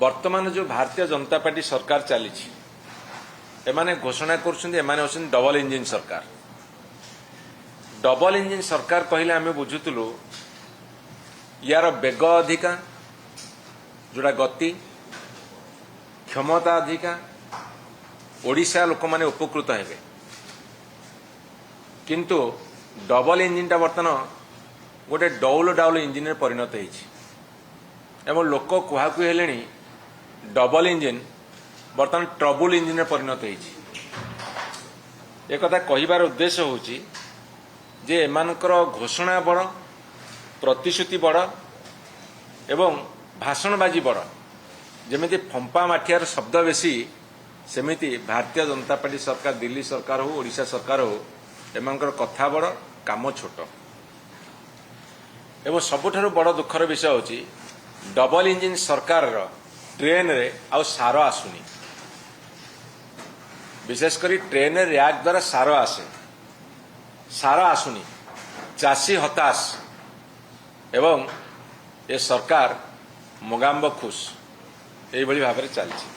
वर्तमान जो भारतीय जनता पार्टी सरकार चली एमाने घोषणा कर डबल इंजिन सरकार। डबल इंजिन सरकार कहले आम बुझुलु यार बेग अधिका जोड़ा गति क्षमता अधिका ओडिशा लोक माने उपकृत हेबे, किंतु डबल इंजिन टा बर्तमान गोटे डौल डाउल इंजिन रे परिणत होइछि एवं लोक कुहाकु हेलेनी डबल इंजिन बर्तमान ट्रबुल इंजिन रे परिणत होइछि। एक कथा कहिबार उद्देश्य होउछि जे एमानकर घोषणा बड़, प्रतिश्रुति बड़ एवं भाषणबाजी बड़। जेमिति फंपा माठियार शब्द बेसी सेमिति भारतीय जनता पार्टी सरकार, दिल्ली सरकार हो, ओडिशा सरकार हो, एमानकर कथा बड़, काम छोट। एवं सबुठारु बड़ दुखर विषय होछि डबल इंजिन सरकार ट्रेन रे आउ सार आसुनी। विशेषकर ट्रेन रे रैक द्वारा सार आसे, सार आसुनी, चाषी हताश एवं ए सरकार मोगाम्ब खुश एई भली भाबरे चलछि।